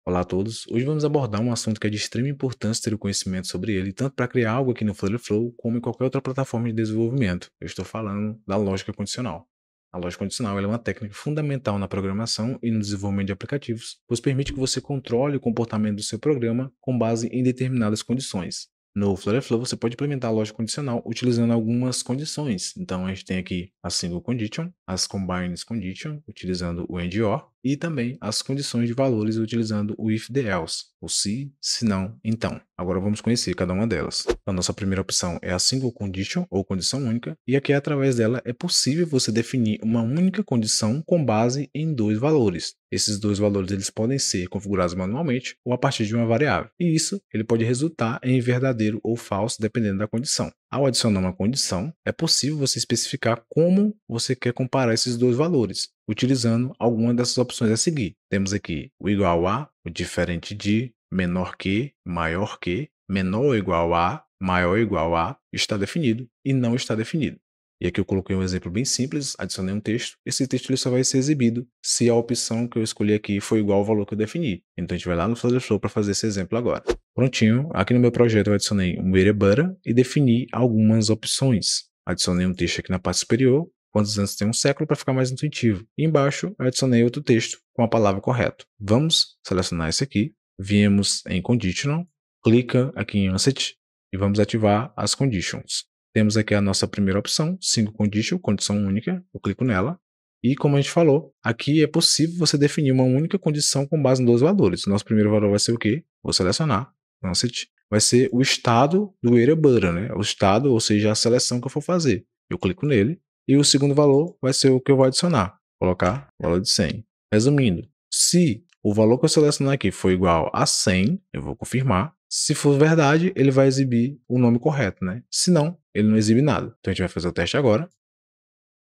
Olá a todos, hoje vamos abordar um assunto que é de extrema importância ter o conhecimento sobre ele, tanto para criar algo aqui no Flutter Flow, como em qualquer outra plataforma de desenvolvimento. Eu estou falando da lógica condicional. A lógica condicional ela é uma técnica fundamental na programação e no desenvolvimento de aplicativos, pois permite que você controle o comportamento do seu programa com base em determinadas condições. No Flutter Flow você pode implementar a lógica condicional utilizando algumas condições. Então a gente tem aqui a single condition, as combined condition, utilizando o and or, e também as condições de valores utilizando o if the else, o se não, então. Agora vamos conhecer cada uma delas. A nossa primeira opção é a single condition, ou condição única, e aqui através dela é possível você definir uma única condição com base em dois valores. Esses dois valores eles podem ser configurados manualmente ou a partir de uma variável, e isso ele pode resultar em verdadeiro ou falso dependendo da condição. Ao adicionar uma condição, é possível você especificar como você quer comparar esses dois valores, utilizando alguma dessas opções a seguir. Temos aqui o igual a, o diferente de, menor que, maior que, menor ou igual a, maior ou igual a, está definido e não está definido. E aqui eu coloquei um exemplo bem simples, adicionei um texto. Esse texto ele só vai ser exibido se a opção que eu escolhi aqui for igual ao valor que eu defini. Então a gente vai lá no Flutter Flow para fazer esse exemplo agora. Prontinho, aqui no meu projeto eu adicionei um variable e defini algumas opções. Adicionei um texto aqui na parte superior, quantos anos tem um século, para ficar mais intuitivo. E embaixo eu adicionei outro texto com a palavra correta. Vamos selecionar esse aqui, viemos em Conditional, clica aqui em Unset e vamos ativar as conditions. Temos aqui a nossa primeira opção, single condition, condição única, eu clico nela. E como a gente falou, aqui é possível você definir uma única condição com base em dois valores. O nosso primeiro valor vai ser o quê? Vou selecionar, Unset, vai ser o estado do variable, né? O estado, ou seja, a seleção que eu for fazer. Eu clico nele. E o segundo valor vai ser o que eu vou adicionar. Colocar valor de 100. Resumindo, se o valor que eu selecionar aqui for igual a 100, eu vou confirmar. Se for verdade, ele vai exibir o nome correto, né? Se não, ele não exibe nada. Então a gente vai fazer o teste agora.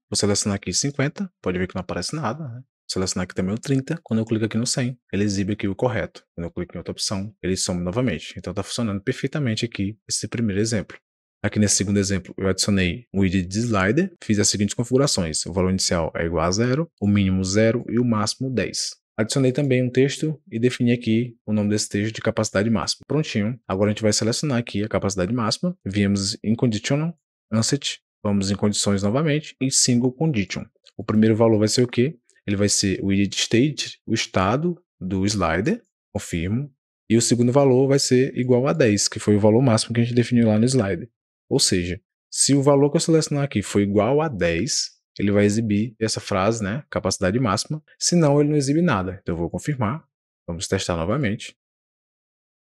Vou selecionar aqui 50, pode ver que não aparece nada, né? Selecionar aqui também o 30, quando eu clico aqui no 100, ele exibe aqui o correto. Quando eu clico em outra opção, ele some novamente. Então está funcionando perfeitamente aqui esse primeiro exemplo. Aqui nesse segundo exemplo, eu adicionei um widget de slider, fiz as seguintes configurações. O valor inicial é igual a 0, o mínimo 0 e o máximo 10. Adicionei também um texto e defini aqui o nome desse texto de capacidade máxima. Prontinho. Agora a gente vai selecionar aqui a capacidade máxima. Viemos em Conditional, Unset, vamos em condições novamente e single condition. O primeiro valor vai ser o quê? Ele vai ser o widget state, o estado do slider, confirmo. E o segundo valor vai ser igual a 10, que foi o valor máximo que a gente definiu lá no slider. Ou seja, se o valor que eu selecionar aqui for igual a 10, ele vai exibir essa frase, né, capacidade máxima, senão ele não exibe nada. Então eu vou confirmar, vamos testar novamente.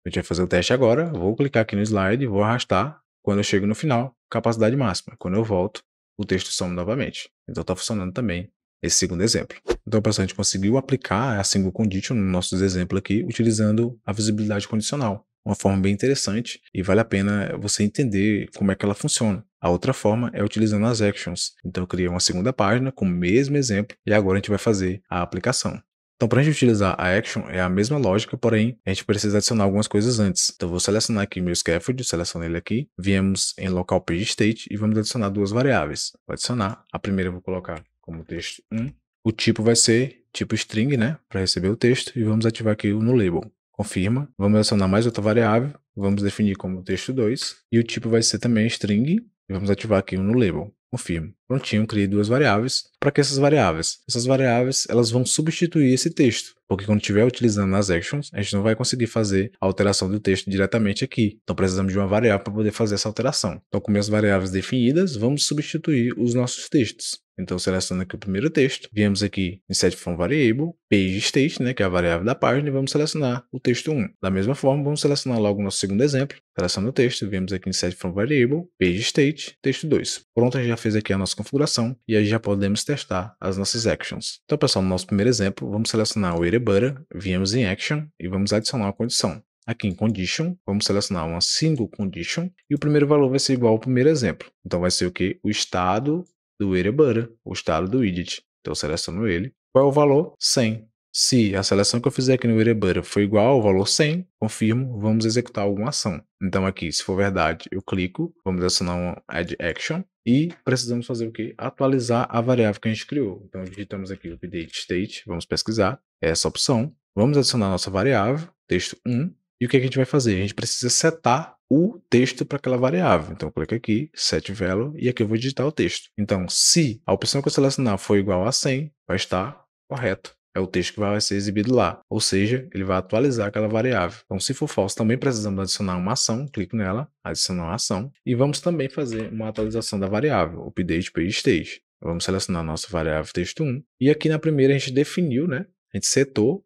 A gente vai fazer o teste agora, vou clicar aqui no slide, vou arrastar, quando eu chego no final, capacidade máxima. Quando eu volto, o texto some novamente. Então está funcionando também esse segundo exemplo. Então, pessoal, a gente conseguiu aplicar a single condition no nosso exemplo aqui, utilizando a visibilidade condicional. Uma forma bem interessante e vale a pena você entender como é que ela funciona. A outra forma é utilizando as actions. Então eu criei uma segunda página com o mesmo exemplo e agora a gente vai fazer a aplicação. Então, para a gente utilizar a action, é a mesma lógica, porém, a gente precisa adicionar algumas coisas antes. Então, eu vou selecionar aqui meu scaffold, seleciono ele aqui, viemos em local page state e vamos adicionar duas variáveis. Vou adicionar, a primeira eu vou colocar como texto 1, o tipo vai ser tipo string, né, para receber o texto, e vamos ativar aqui o no label. Confirma, vamos adicionar mais outra variável, vamos definir como texto 2, e o tipo vai ser também string, e vamos ativar aqui o no label. Confirmo. Prontinho, criei duas variáveis. Para que essas variáveis? Essas variáveis elas vão substituir esse texto, porque quando estiver utilizando nas actions, a gente não vai conseguir fazer a alteração do texto diretamente aqui. Então precisamos de uma variável para poder fazer essa alteração. Então com minhas variáveis definidas, vamos substituir os nossos textos. Então seleciono aqui o primeiro texto, viemos aqui em set from variable, page state, né, que é a variável da página, e vamos selecionar o texto 1. Da mesma forma, vamos selecionar logo o nosso segundo exemplo, seleciono o texto, viemos aqui em set from variable, page state, texto 2. Pronto, a gente já fez aqui a nossa configuração e aí já podemos testar as nossas actions. Então, pessoal, no nosso primeiro exemplo, vamos selecionar o variable, viemos em action e vamos adicionar uma condição. Aqui em condition, vamos selecionar uma single condition e o primeiro valor vai ser igual ao primeiro exemplo. Então vai ser o que? O estado do variable, o estado do widget. Então eu seleciono ele. Qual é o valor? 100. Se a seleção que eu fizer aqui no variable for igual ao valor 100, confirmo, vamos executar alguma ação. Então aqui, se for verdade, eu clico, vamos adicionar um add action e precisamos fazer o quê? Atualizar a variável que a gente criou. Então digitamos aqui o update state, vamos pesquisar essa opção. Vamos adicionar nossa variável, texto 1, e o que a gente vai fazer? A gente precisa setar o texto para aquela variável. Então, eu clico aqui, set value, e aqui eu vou digitar o texto. Então, se a opção que eu selecionar for igual a 100, vai estar correto. É o texto que vai ser exibido lá. Ou seja, ele vai atualizar aquela variável. Então, se for falso, também precisamos adicionar uma ação. Clico nela, adicionar uma ação. E vamos também fazer uma atualização da variável, update page state. Vamos selecionar a nossa variável texto 1. E aqui na primeira a gente definiu, né? A gente setou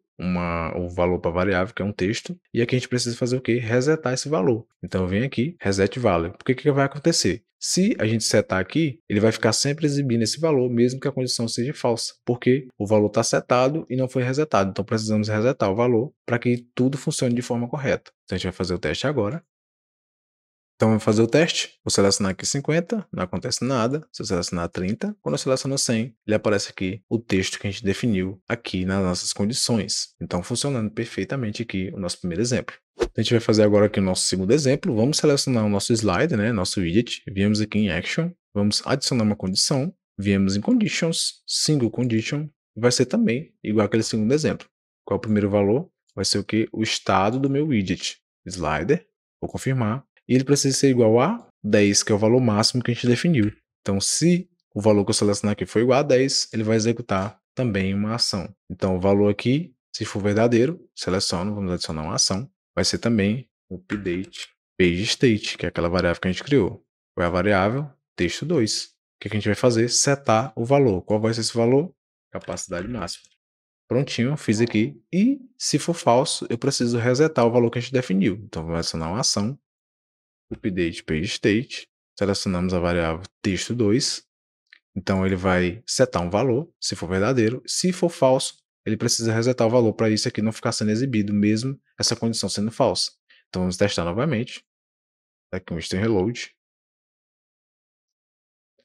o valor para a variável, que é um texto, e aqui a gente precisa fazer o quê? Resetar esse valor. Então, eu venho aqui, reset value. Por que vai acontecer? Se a gente setar aqui, ele vai ficar sempre exibindo esse valor, mesmo que a condição seja falsa, porque o valor está setado e não foi resetado. Então, precisamos resetar o valor para que tudo funcione de forma correta. Então, a gente vai fazer o teste agora. Então, vamos fazer o teste. Vou selecionar aqui 50, não acontece nada. Se eu selecionar 30, quando eu seleciono 100, ele aparece aqui o texto que a gente definiu aqui nas nossas condições. Então, funcionando perfeitamente aqui o nosso primeiro exemplo. A gente vai fazer agora aqui o nosso segundo exemplo. Vamos selecionar o nosso slide, né, nosso widget. Viemos aqui em Action. Vamos adicionar uma condição. Viemos em Conditions, Single Condition. Vai ser também igual aquele segundo exemplo. Qual é o primeiro valor? Vai ser o que? O estado do meu widget. Slider. Vou confirmar. E ele precisa ser igual a 10, que é o valor máximo que a gente definiu. Então, se o valor que eu selecionar aqui for igual a 10, ele vai executar também uma ação. Então, o valor aqui, se for verdadeiro, seleciono, vamos adicionar uma ação, vai ser também o update page state, que é aquela variável que a gente criou. Qual é a variável? Texto 2. O que a gente vai fazer? Setar o valor. Qual vai ser esse valor? Capacidade máxima. Prontinho, fiz aqui. E se for falso, eu preciso resetar o valor que a gente definiu. Então, vou adicionar uma ação. Update page state, selecionamos a variável texto 2, então ele vai setar um valor, se for verdadeiro. Se for falso, ele precisa resetar o valor para isso aqui não ficar sendo exibido, mesmo essa condição sendo falsa. Então vamos testar novamente. Aqui um string reload.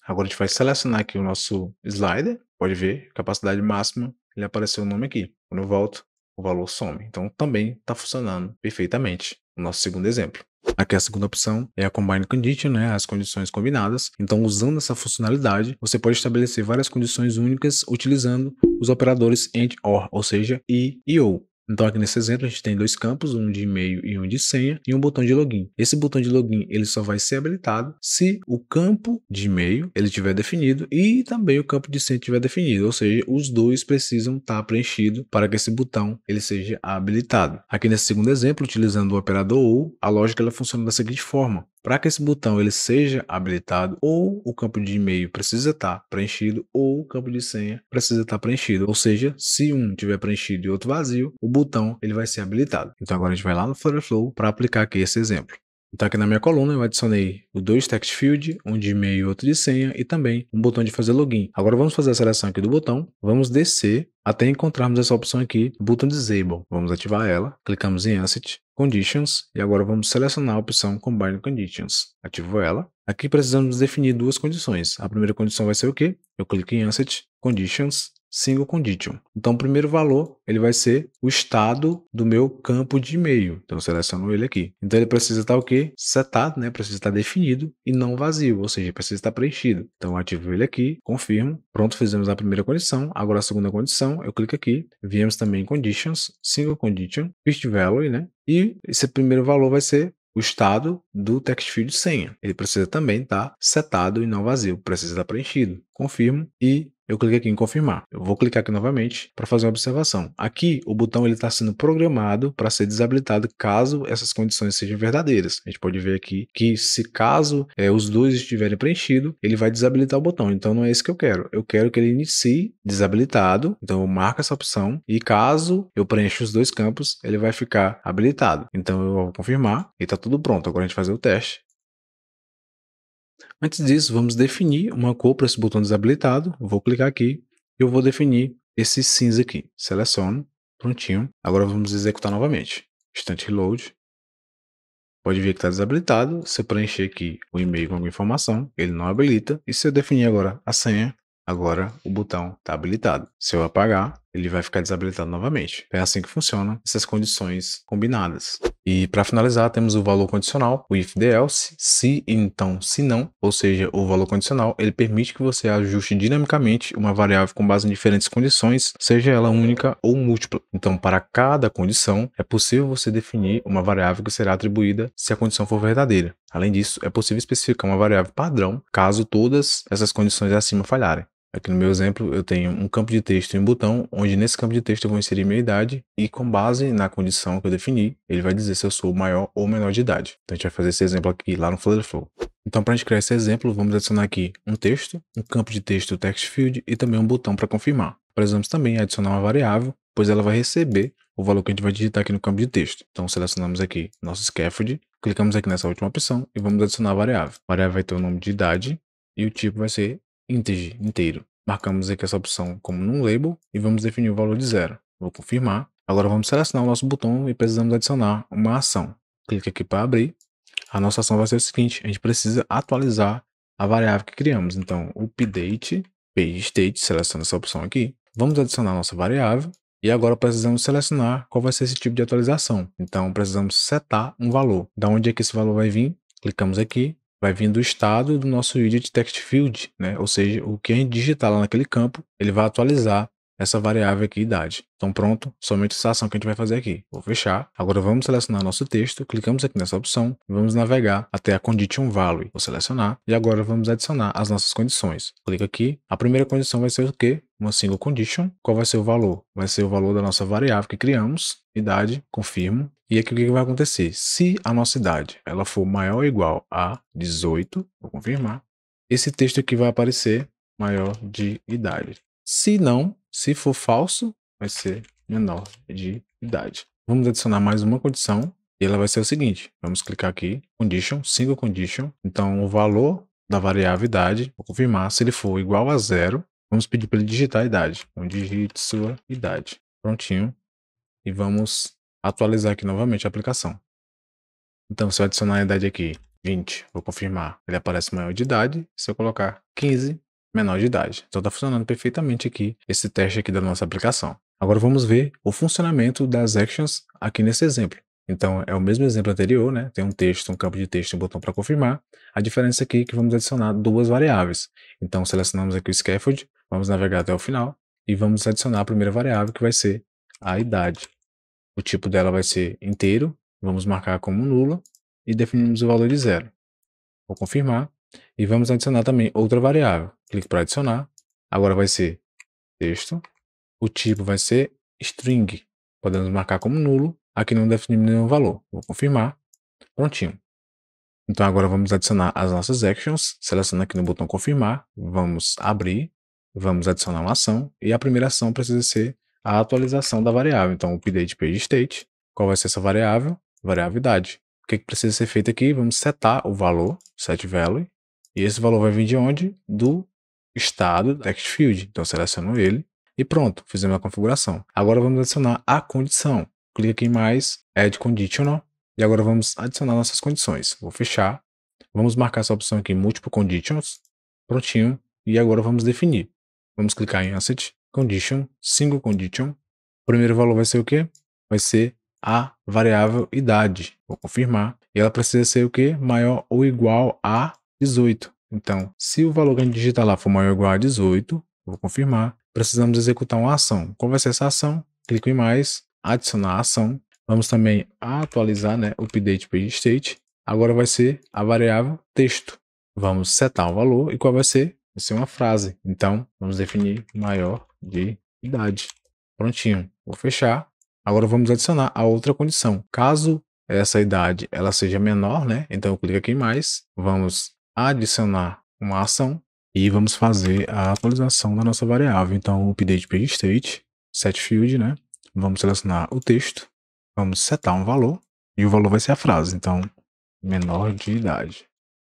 Agora a gente vai selecionar aqui o nosso slider, pode ver, capacidade máxima, ele apareceu o nome aqui. Quando eu volto, o valor some. Então também está funcionando perfeitamente o nosso segundo exemplo. Aqui a segunda opção é a Combine Condition, né, as condições combinadas. Então, usando essa funcionalidade, você pode estabelecer várias condições únicas utilizando os operadores AND OR, ou seja, I e OR. Então, aqui nesse exemplo, a gente tem dois campos, um de e-mail e um de senha, e um botão de login. Esse botão de login ele só vai ser habilitado se o campo de e-mail ele estiver definido e também o campo de senha estiver definido, ou seja, os dois precisam estar preenchidos para que esse botão ele seja habilitado. Aqui nesse segundo exemplo, utilizando o operador OR, a lógica ela funciona da seguinte forma. Para que esse botão ele seja habilitado, ou o campo de e-mail precisa estar preenchido, ou o campo de senha precisa estar preenchido. Ou seja, se um tiver preenchido e outro vazio, o botão ele vai ser habilitado. Então agora a gente vai lá no Flutterflow para aplicar aqui esse exemplo. Então aqui na minha coluna eu adicionei os dois text field, um de e-mail e outro de senha, e também um botão de fazer login. Agora vamos fazer a seleção aqui do botão, vamos descer até encontrarmos essa opção aqui, button disable. Vamos ativar ela, clicamos em Asset, Conditions, e agora vamos selecionar a opção Combine Conditions. Ativo ela. Aqui precisamos definir duas condições. A primeira condição vai ser o quê? Eu clico em Asset, Conditions, Single Condition. Então, o primeiro valor ele vai ser o estado do meu campo de e-mail. Então, eu seleciono ele aqui. Então, ele precisa estar o quê? Setado, né? Precisa estar definido e não vazio, ou seja, precisa estar preenchido. Então, eu ativo ele aqui, confirmo. Pronto, fizemos a primeira condição. Agora, a segunda condição, eu clico aqui. Viemos também em Conditions, Single Condition, First Value, né? E esse primeiro valor vai ser o estado do text field senha. Ele precisa também estar setado e não vazio, precisa estar preenchido. Confirmo e eu clico aqui em confirmar. Eu vou clicar aqui novamente para fazer uma observação. Aqui o botão ele está sendo programado para ser desabilitado caso essas condições sejam verdadeiras. A gente pode ver aqui que se caso os dois estiverem preenchidos, ele vai desabilitar o botão. Então não é isso que eu quero. Eu quero que ele inicie desabilitado. Então eu marco essa opção e caso eu preencha os dois campos, ele vai ficar habilitado. Então eu vou confirmar e está tudo pronto. Agora a gente vai fazer o teste. Antes disso, vamos definir uma cor para esse botão desabilitado. Eu vou clicar aqui e eu vou definir esse cinza aqui. Seleciono, prontinho. Agora vamos executar novamente. Instant Reload. Pode ver que está desabilitado. Se eu preencher aqui o e-mail com alguma informação, ele não habilita. E se eu definir agora a senha, agora o botão está habilitado. Se eu apagar, ele vai ficar desabilitado novamente. É assim que funciona essas condições combinadas. E para finalizar, temos o valor condicional, o if the else, se então se não, ou seja, o valor condicional, ele permite que você ajuste dinamicamente uma variável com base em diferentes condições, seja ela única ou múltipla. Então, para cada condição, é possível você definir uma variável que será atribuída se a condição for verdadeira. Além disso, é possível especificar uma variável padrão caso todas essas condições acima falharem. Aqui no meu exemplo, eu tenho um campo de texto e um botão, onde nesse campo de texto eu vou inserir minha idade e com base na condição que eu defini, ele vai dizer se eu sou maior ou menor de idade. Então a gente vai fazer esse exemplo aqui lá no Flow. Então para a gente criar esse exemplo, vamos adicionar aqui um texto, um campo de texto text field e também um botão para confirmar. Precisamos também adicionar uma variável, pois ela vai receber o valor que a gente vai digitar aqui no campo de texto. Então selecionamos aqui nosso scaffold, clicamos aqui nessa última opção e vamos adicionar a variável. A variável vai ter o nome de idade e o tipo vai ser inteiro. Marcamos aqui essa opção como num label e vamos definir o valor de 0. Vou confirmar. Agora vamos selecionar o nosso botão e precisamos adicionar uma ação. Clique aqui para abrir. A nossa ação vai ser o seguinte: a gente precisa atualizar a variável que criamos. Então, update page state, seleciona essa opção aqui. Vamos adicionar a nossa variável e agora precisamos selecionar qual vai ser esse tipo de atualização. Então, precisamos setar um valor. Da onde é que esse valor vai vir? Clicamos aqui. Vai vir do estado do nosso widget text field, né? Ou seja, o que a gente digitar lá naquele campo, ele vai atualizar essa variável aqui, idade. Então pronto, somente essa ação que a gente vai fazer aqui. Vou fechar. Agora vamos selecionar nosso texto, clicamos aqui nessa opção e vamos navegar até a condition value. Vou selecionar e agora vamos adicionar as nossas condições. Clica aqui. A primeira condição vai ser o quê? Uma single condition. Qual vai ser o valor? Vai ser o valor da nossa variável que criamos, idade, confirmo. E aqui o que vai acontecer? Se a nossa idade ela for maior ou igual a 18, vou confirmar, esse texto aqui vai aparecer maior de idade. Se não, se for falso, vai ser menor de idade. Vamos adicionar mais uma condição e ela vai ser o seguinte. Vamos clicar aqui, condition, single condition. Então, o valor da variável idade, vou confirmar, se ele for igual a 0, vamos pedir para ele digitar a idade. Então, digite sua idade. Prontinho. E vamos atualizar aqui novamente a aplicação. Então, se eu adicionar a idade aqui, 20, vou confirmar, ele aparece maior de idade. Se eu colocar 15, menor de idade. Então está funcionando perfeitamente aqui esse teste aqui da nossa aplicação. Agora vamos ver o funcionamento das actions aqui nesse exemplo. Então é o mesmo exemplo anterior, né? Tem um texto, um campo de texto e um botão para confirmar. A diferença aqui é que vamos adicionar duas variáveis. Então selecionamos aqui o scaffold, vamos navegar até o final e vamos adicionar a primeira variável que vai ser a idade. O tipo dela vai ser inteiro, vamos marcar como nula e definimos o valor de 0. Vou confirmar. E vamos adicionar também outra variável. Clique para adicionar. Agora vai ser texto. O tipo vai ser string. Podemos marcar como nulo. Aqui não definimos nenhum valor. Vou confirmar. Prontinho. Então agora vamos adicionar as nossas actions. Seleciona aqui no botão confirmar. Vamos abrir. Vamos adicionar uma ação. E a primeira ação precisa ser a atualização da variável. Então update page state. Qual vai ser essa variável? Variável idade. O que precisa ser feito aqui? Vamos setar o valor, set value. E esse valor vai vir de onde? Do estado do text field. Então, seleciono ele e pronto, fizemos a configuração. Agora vamos adicionar a condição. Clique aqui em mais, add conditional. E agora vamos adicionar nossas condições. Vou fechar. Vamos marcar essa opção aqui, multiple conditions. Prontinho. E agora vamos definir. Vamos clicar em asset, condition, single condition. O primeiro valor vai ser o quê? Vai ser a variável idade. Vou confirmar. E ela precisa ser o quê? Maior ou igual a 18. Então, se o valor que a gente digitar lá for maior ou igual a 18, vou confirmar, precisamos executar uma ação. Qual vai ser essa ação? Clico em mais, adicionar a ação. Vamos também atualizar, né, o update page state. Agora vai ser a variável texto. Vamos setar o valor e qual vai ser? Vai ser uma frase. Então, vamos definir maior de idade. Prontinho. Vou fechar. Agora vamos adicionar a outra condição. Caso essa idade ela seja menor, né? Então eu clico aqui em mais, vamos adicionar uma ação e vamos fazer a atualização da nossa variável. Então update page state, set field, né? Vamos selecionar o texto, vamos setar um valor e o valor vai ser a frase. Então menor de idade.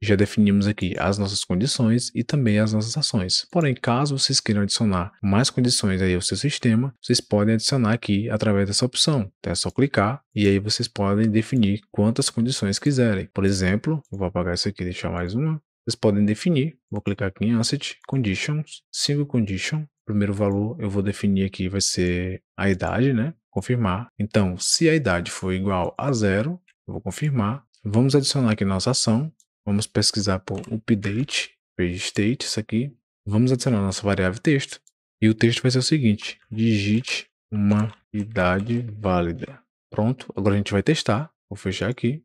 Já definimos aqui as nossas condições e também as nossas ações. Porém, caso vocês queiram adicionar mais condições aí ao seu sistema, vocês podem adicionar aqui através dessa opção. Então é só clicar e aí vocês podem definir quantas condições quiserem. Por exemplo, eu vou apagar isso aqui e deixar mais uma. Vocês podem definir, vou clicar aqui em Asset, Conditions, Single Condition, primeiro valor eu vou definir aqui vai ser a idade, né? Confirmar. Então, se a idade for igual a 0, eu vou confirmar. Vamos adicionar aqui nossa ação. Vamos pesquisar por update, page state, isso aqui. Vamos adicionar nossa variável texto. E o texto vai ser o seguinte: digite uma idade válida. Pronto, agora a gente vai testar. Vou fechar aqui.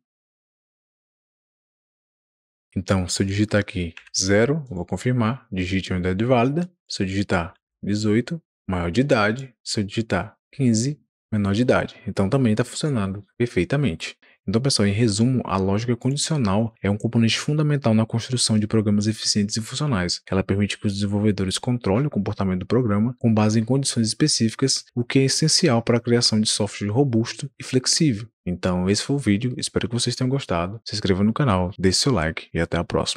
Então, se eu digitar aqui 0, eu vou confirmar, digite uma idade válida. Se eu digitar 18, maior de idade. Se eu digitar 15, menor de idade. Então, também está funcionando perfeitamente. Então, pessoal, em resumo, a lógica condicional é um componente fundamental na construção de programas eficientes e funcionais. Ela permite que os desenvolvedores controlem o comportamento do programa com base em condições específicas, o que é essencial para a criação de software robusto e flexível. Então, esse foi o vídeo, espero que vocês tenham gostado. Se inscreva no canal, deixe seu like e até a próxima.